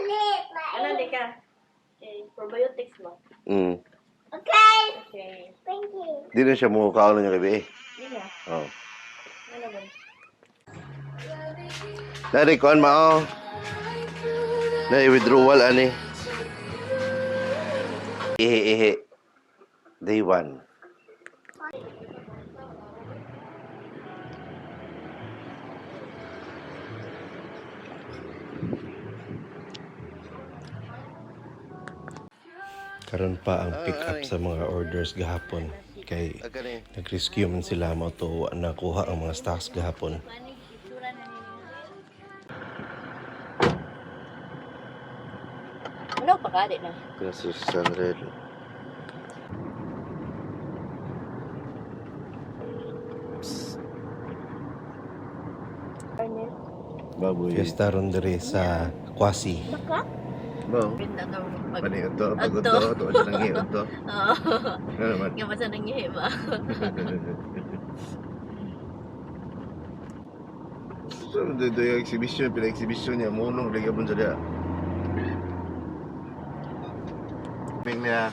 Ano, di ka? Okay, probiotics mo? Okay. Okay. Thank you. Di na siya mukha niya kay Di na. Oh. Ano ba? Dari kuan mao. Na withdrawal ani. Ihe. Day 1. Karon pa ang pick up sa mga orders gahapon kay nag-rescue man sila mo to nakuha ang mga stocks gahapon. Ano pa ka, di na? Plus 600. Ano? Baboy. Fiesta ron diri sa Kwasi. Baka? Bo. Pinta ka mo. Pani ito, pagod to sa nangi ito. Oo. Ano man? Nga pa sa nangihi ba? So, do yung exhibition, pina-exhibition niya, munong lagi mo sa dia. Ping niya.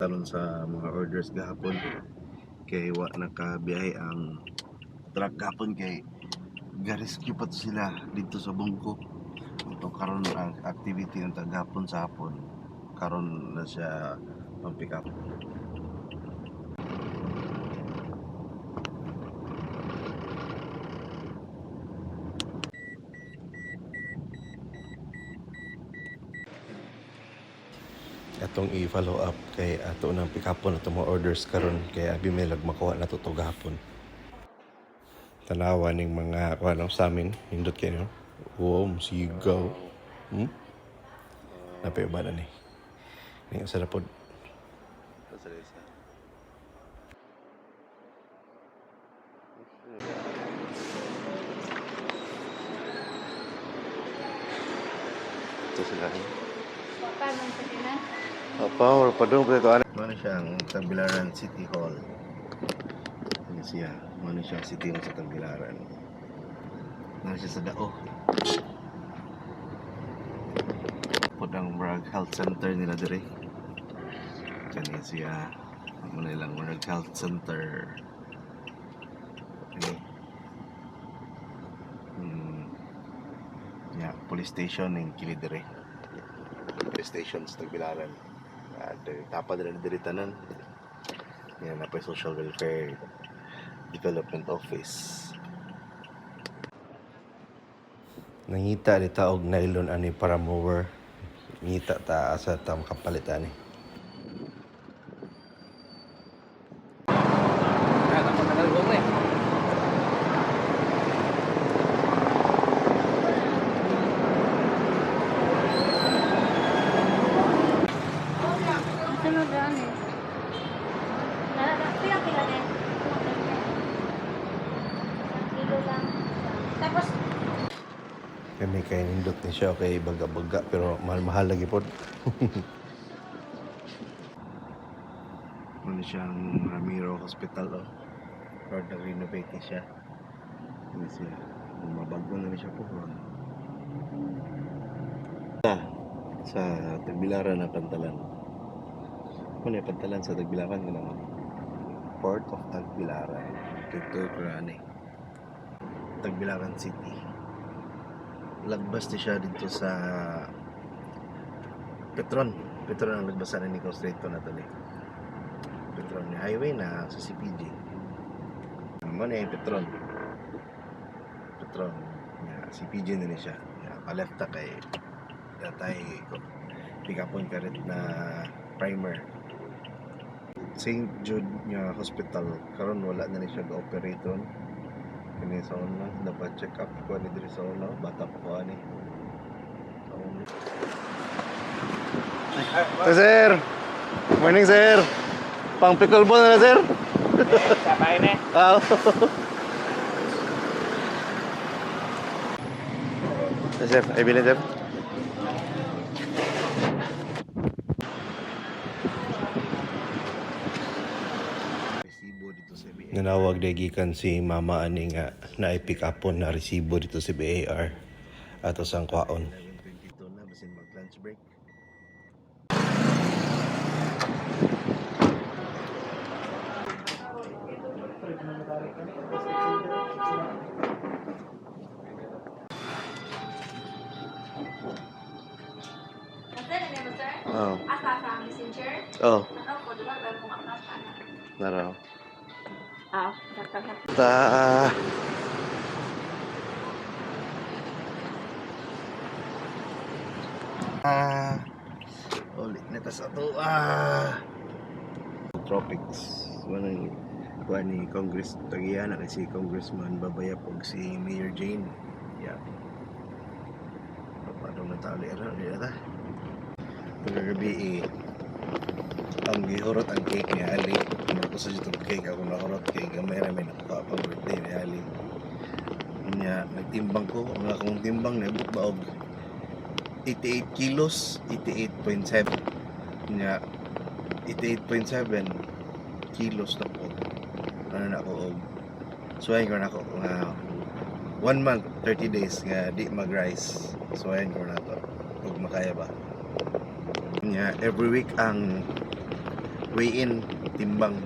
Talon sa mga orders gahapon kay wa nakabiyahe ang truck gahapon kay ga-rescue pa to sila dito sa Bungko. Ito karon ang activity ng tagapon sa hapon. Karon na siya pang pick up. Atong i-follow up kay ato nang pick upon atong mga orders karon kay abi may makuha na to gahapon. Tanawa ning mga kuano sa amin hindot kay no. Wow, sigaw. Napay ba na ni? Ning sa lapod. Ito sila. Paano sa kina? Apa, wala pa doon ito. Ano siyang Tagbilaran City Hall. Ano siya? Ano siyang City Hall sa Tagbilaran. Ano siya sa Dao. Podang Murag Health Center nila dire. Kanya siya. Ano nilang Murag Health Center. Okay. Yeah, police station ng Kilidire. Police station sa Tagbilaran. Tapad na diritanan. Yan na pa Social Welfare Development Office. Nangita ni taog nylon ani para mower. Ngita ta asa ta makapalit ani. Sunod lang eh. Pila na. Kilo lang. Tapos, Kami kay nindot ni siya kay baga-baga pero mahal-mahal lagi pod. Ano siyang Ramiro Hospital oh. Or na-renovate siya. Ano siya? Mabago na siya po. Sa Tagbilaran na Pantalan. Ano yung Pantalan sa Tagbilaran? Port of Tagbilaran. Dito Kurani. Tagbilaran City. Lagbas ni siya dito sa Petron ang lagbasan ni Nico Street to na to ni. Petron ni highway na sa CPG. Ano na yung Petron. Yeah, CPG na ni siya. Yeah, paleft ta kay datay ko. Pick up point karet na primer. St. Jude nga hospital karon wala na ni siya ga-operate ron. Kini sa una dapat check up ko ni diri sa una bata pa ko ani. Sir. Morning sir. Pang pickleball na sir. Sabay na. Sir, ay bilhin sir. Nanawag day gikan si mama ani nga na i-pick upon na resibo dito sa BAR ato sang kwaon. 11:22 na basin mag lunch break. Oh. Asa sa messenger? Oh, Ano ko, diba? Bago kung ako nasa na. naraw. Saktan. Ta. Ulit na tas ato. Tropics. Manang kuha ni Congress Tagiana kasi Congressman Babaya pog si Mayor Jane. Yeah. Paano na tali ra dito ta? Paggabi ang gihurot ang cake ni Ali. Ako sa YouTube cake ako nahurot kay gamay ra may nakuha pang birthday ni Ali. Nya nagtimbang ko ang akong timbang na ibuk ba og 88 kilos, 88.7. Nya 88.7 kilos na po. Ano na ako og suwayin ko na ako nga 1 month 30 days nga di mag-rice. Suwayin ko na to ug makaya ba. Nya every week ang weigh-in timbang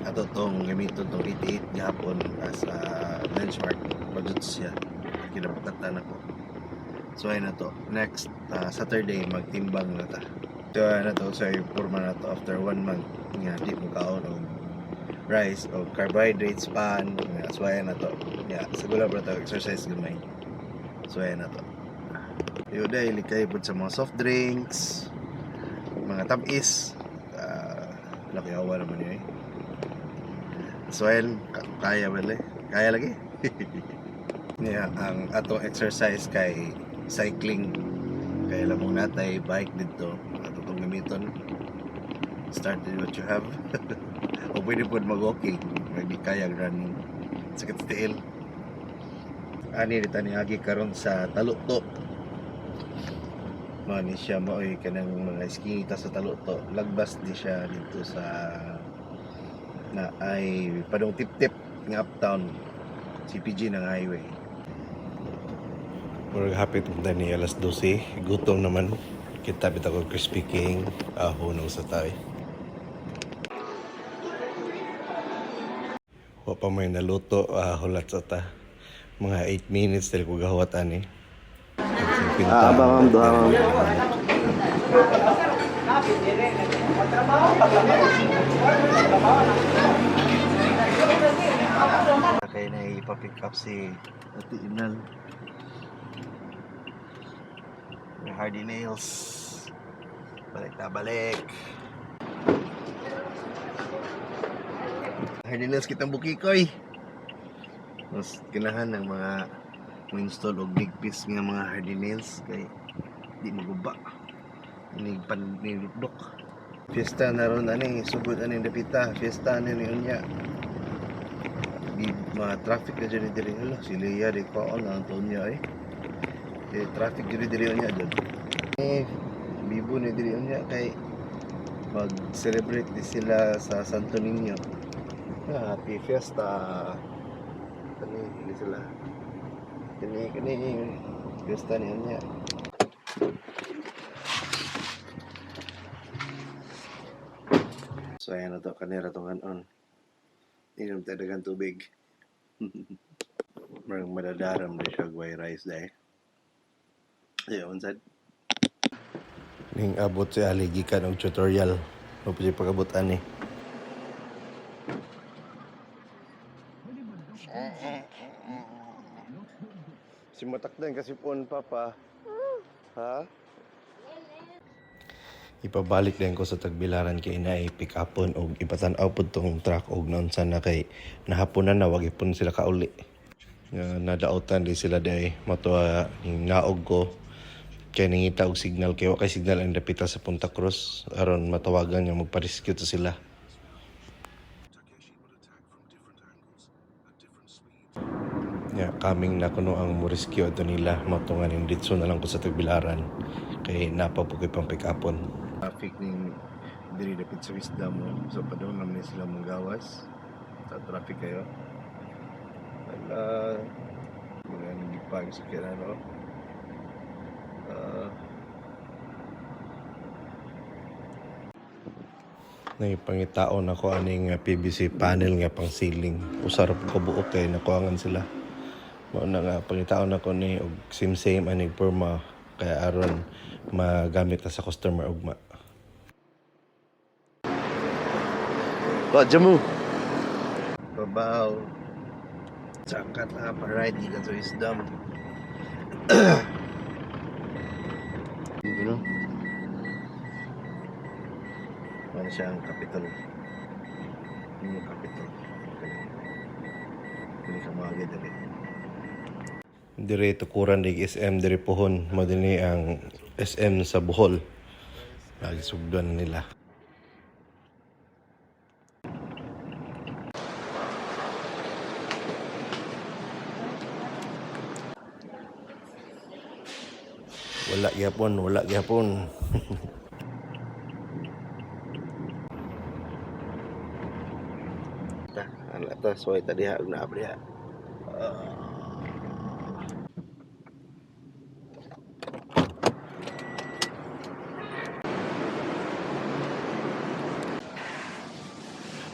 ato tong gamiton tong 88 gihapon as a benchmark budget siya kinapatatan ako. So ayun na to. Next Saturday magtimbang na ta. So na to sa forma na to after 1 month nga di mo kaon og rice o carbohydrates pan nga so ayun na to. Yeah, siguro bro to exercise gamay. So ayun na to. Yun dahil likay po sa mga soft drinks, mga tamis, laki awa naman yun eh. So ayun, kaya bali? Kaya lagi? Yeah, ang atong exercise kay cycling. Kaya lang mong natay bike dito. Ato itong gamiton. Start with what you have. O pwede po mag-walking. Hindi kaya running. Sakit sa tiil. Ani dito ni Agi karon sa Talukto. Mani siya maoy kanang mga eskinita sa Talukto. Lagbas di siya dito sa na ay padong tip-tip ng uptown CPG ng highway. Murag hapit na ni alas 12. Gutom naman. Kita bita ko Crispy King. Hunong sa tayo. Wa pa may naluto. Hulat sa ta. Mga 8 minutes dahil ko gahawatan eh. Abang doang. Kaya na ipapick up si Ate Inal. Hardy Nails. Balik na balik. Hardy Nails kitang bukikoy. Mas kinahan ng mga install og big piece nga mga Hardy Nails kay di maguba. Ini paniludok. Fiesta na ron ani sugod ani dapita. Fiesta ni unya. Di mga traffic na dyan diri hala. Si Leia di ko on Antonia eh. Traffic diri unya dyan. Bibo ni diri unya kay mag-celebrate di sila sa Santo Niño. Happy Fiesta. Kani sila. Kani Fiesta ni unya. So ayan na to, kanira tong on. Inom tayo dagang tubig. Marang madadaram na siya guay rice dahil. Ayun, sad. Ning abot si Ali gikan og tutorial. O pwede pag-abutan eh. Si matakdan kasi pon papa. Ha? Ipabalik din ko sa Tagbilaran kay na pick upon og ipatan-aw pud tong truck og noon sana kay nahaponan na wag ipon sila kauli. Nadaotan di sila day matuwa ning naog ko kay nangita og signal kay wa kay signal ang dapita sa Punta Cruz aron matawagan nga magpa-rescue to sila. Kaming na kuno ang mo-rescue ato nila matungan in ditso na lang ko sa Tagbilaran kay napapukoy pang pick upon. Traffic ning diri dapit sa Wisdom mo so padung naman sila mong gawas sa traffic kayo. Mga nagipag sa kinano. Naipangitaon ako aning PVC panel nga pang ceiling. Usarap ko buok kay nakuangan sila. Mao na nga pangitaon ako ni og same aning perma kaya aron magamit na sa customer ugma. Wa jamu. Babaw. Sakat na pa-ride di ka to isdam. Ano? Ano siya ang capital? Yung capital. Hindi ka magagay dali. Dire tukuran dig SM dire pohon madini ang SM sa Bohol. Nagisugdan nila. Wala gyapon. Anak ta soy tadi hak na abri hak.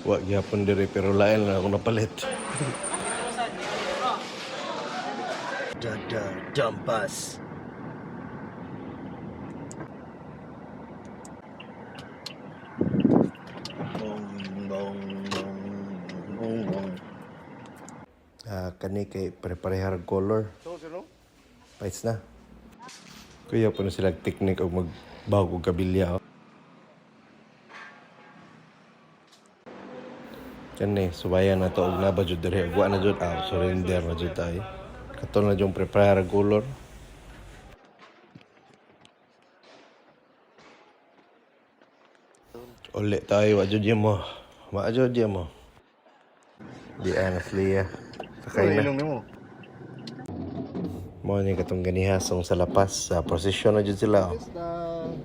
Wa gyapon dire pero lain na ako napalit. Dada dampas. Kani kay prepare color. Paits na. Kuya po na sila technique og magbago og kabilya. Kani subayan na to og naba jud dire. Wa na jud surrender na jud tay. Katon na jung prepare color. Oleh tayo wa jud mo. Ma jud mo. Di honestly sakay na. Mo ni katong ganihasong sa lapas sa procession na jud sila.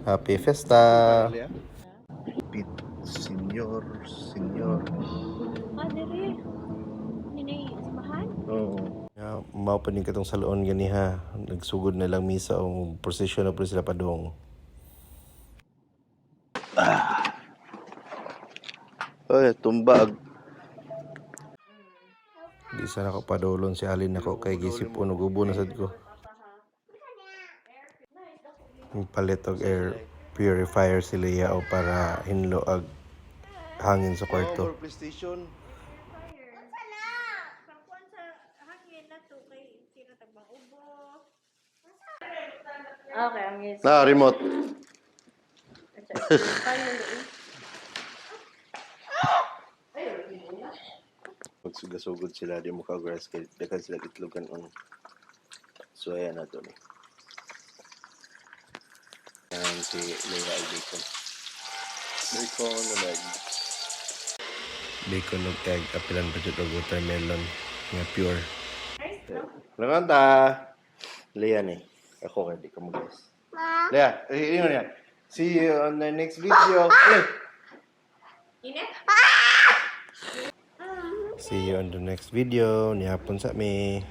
Happy Festa. Pit Senior. Dere. Ninay simahan? Oo. Mao pa ni katong saloon ganiha. Nagsugod na lang misa o procession na po sila padong. Ay, tumbag. Di sana ko padulon si Alin ako kay gisipon ug ubo na sad ko. Palit og air purifier si Leia o para hinlo ag hangin sa kwarto. PlayStation. Pagkuan sa hangin na to kay sino tagbang ubo. Okay, ang yes. Na remote. Magsugod sila di mo ka-grass kay dakan sila itlogan ang suaya na to ni. Ang si Leia ay bacon. Bacon og egg apilan pa jud og watermelon nga pure. Langanta. Leia ni. Ako kay di ka mo guys. Leia, ingon niya. See you on the next video. Ine? See you on the next video. Nihapon sa mi.